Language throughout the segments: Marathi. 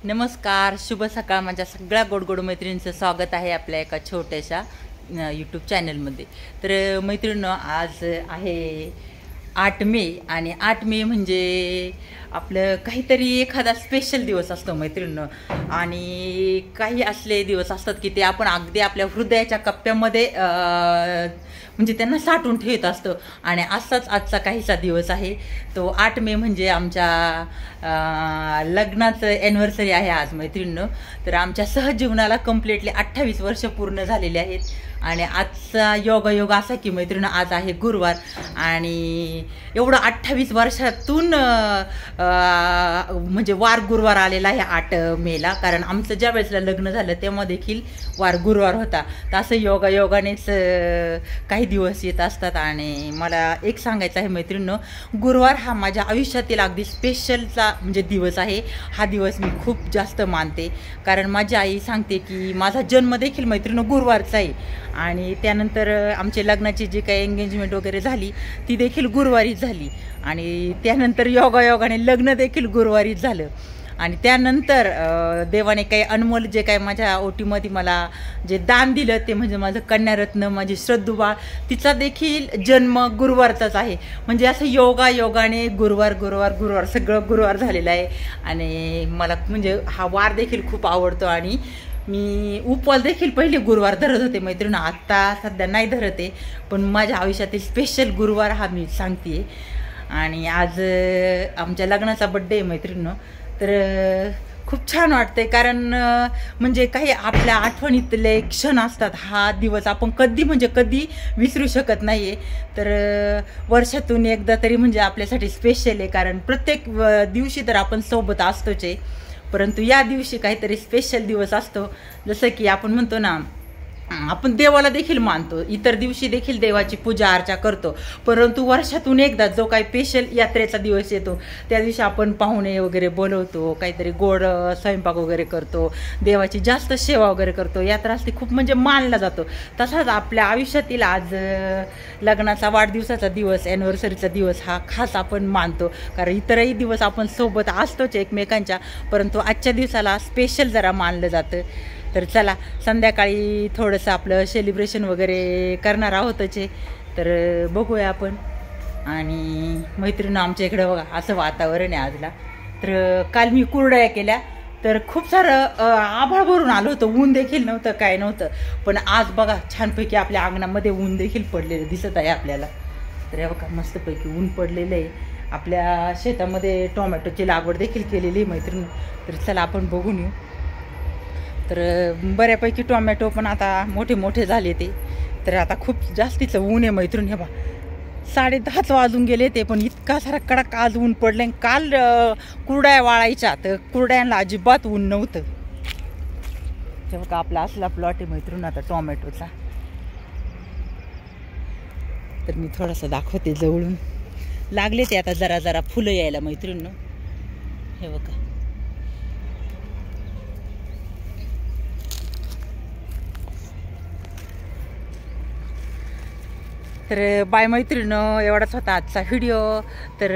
नमस्कार, शुभ सकाळ. माझ्या सगळ्या गोड मैत्रिणींचं स्वागत आहे आपल्या एका छोट्याशा यूट्यूब चॅनलमध्ये. तर मैत्रिणींनो, आज आहे 8 मे आणि 8 मे म्हणजे आपलं काहीतरी एखादा स्पेशल दिवस असतो मैत्रिणींनो. आणि काही असले दिवस असतात की ते आपण अगदी आपल्या हृदयाच्या कप्प्यामध्ये म्हणजे त्यांना साठवून ठेवत असतो. आणि असाच आजचा काहीसा दिवस आहे. तो 8 मे म्हणजे आमच्या लग्नाचं ॲनिव्हर्सरी आहे आज मैत्रिणींनो. तर आमच्या सहजीवनाला कम्प्लिटली 28 वर्ष पूर्ण झालेले आहेत. आणि आजचा योगायोग असा की मैत्रिणी, आज आहे गुरुवार. आणि एवढं 28 वर्षातून म्हणजे वार गुरुवार आलेला आहे 8 मेला. कारण आमचं ज्या वेळेसला लग्न झालं तेव्हा देखील वार गुरुवार होता. तर असं योगायोगानेच काही दिवस येत असतात. आणि मला एक सांगायचं आहे मैत्रिणींनो, गुरुवार हा माझ्या आयुष्यातील अगदी स्पेशलचा म्हणजे दिवस आहे. हा दिवस मी खूप जास्त मानते. कारण माझी आई सांगते की माझा जन्म देखील मैत्रिणींनो गुरुवारचा आहे. आणि त्यानंतर आमच्या लग्नाची जी काही एंगेजमेंट वगैरे झाली ती देखील गुरुवारीच झाली. आणि त्यानंतर योगायोगाने लग्न देखील गुरुवारीच झालं. आणि त्यानंतर देवाने काही अनमोल जे काही माझ्या ओटीमध्ये मला जे दान दिलं ते म्हणजे माझं कन्यारत्न, माझी श्रद्धूबाळ, तिचा देखील जन्म गुरुवारचाच आहे. म्हणजे असं योगायोगाने गुरुवार गुरुवार गुरुवार सगळं गुरुवार झालेलं आहे. आणि मला म्हणजे हा वार देखील खूप आवडतो. आणि मी उपवास देखील पहिले गुरुवार धरत होते मैत्रिणी, आत्ता सध्या नाही धरते. पण माझ्या आयुष्यातील स्पेशल गुरुवार हा मी सांगते. आणि आज आमच्या लग्नाचा बड्डे आहे मैत्रिणींनो. तर खूप छान वाटतंय. कारण म्हणजे काही आपल्या आठवणीतले क्षण असतात. हा दिवस आपण कधी विसरू शकत नाही आहे. तर वर्षातून एकदा तरी म्हणजे आपल्यासाठी स्पेशल आहे. कारण प्रत्येक दिवशी तर आपण सोबत असतोच आहे, परंतु या दिवशी काहीतरी स्पेशल दिवस असतो. जसं की आपण म्हणतो ना, आपण देवाला देखील मानतो, इतर दिवशी देखील देवाची पूजा अर्चा करतो. परंतु वर्षातून एकदा जो काही स्पेशल यात्रेचा दिवस येतो त्या दिवशी आपण पाहुणे वगैरे बोलवतो, काहीतरी गोड स्वयंपाक वगैरे करतो, देवाची जास्त सेवा वगैरे करतो. यात्रा असते खूप म्हणजे मानला जातो. तसाच आपल्या आयुष्यातील आज लग्नाचा वाढदिवसाचा दिवस, ॲनिव्हर्सरीचा दिवस हा खास आपण मानतो. कारण इतरही दिवस आपण सोबत असतोच एकमेकांच्या, परंतु आजच्या दिवसाला स्पेशल जरा मानलं जातं. तर चला, संध्याकाळी थोडंसं आपलं सेलिब्रेशन वगैरे करणार आहोतच आहे. तर बघूया आपण. आणि मैत्रिणी, आमच्या इकडं बघा असं वातावरण आहे आजला. तर काल मी कुरड्या केल्या तर खूप सारं आभाळ भरून आलं होतं, ऊन देखील नव्हतं, काय नव्हतं. पण आज बघा छानपैकी आपल्या अंगणामध्ये ऊन देखील पडलेलं दिसत आहे आपल्याला. तर हे बघा मस्तपैकी ऊन पडलेलं आहे. आपल्या शेतामध्ये टोमॅटोची लागवड देखील केलेली आहे मैत्रिणी. तर चला आपण बघून येऊ. तर बऱ्यापैकी टोमॅटो पण आता मोठे मोठे झाले ते. तर आता खूप जास्तीचं ऊन आहे मैत्रीण. हे बा 10:30 वाजून गेले ते, पण इतका सारा कडक आज ऊन पडले. काल कुरड्या वाळायच्या तर कुरड्यांना अजिबात ऊन नव्हतं. तेव्हा का आपला असला प्लॉट आहे मैत्रीण आता टोमॅटोचा. तर मी थोडंसं दाखवते जवळून. लागले ते आता जरा जरा फुलं यायला मैत्रीण. हे बघा, तर बाय मैत्रिणीनं, एवढाच होता आजचा व्हिडिओ. तर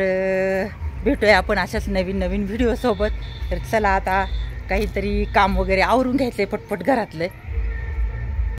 भेटूया आपण अशाच नवीन नवीन व्हिडिओसोबत. तर चला, आता काहीतरी काम वगैरे आवरून घ्यायचं आहे पटपट घरातलं.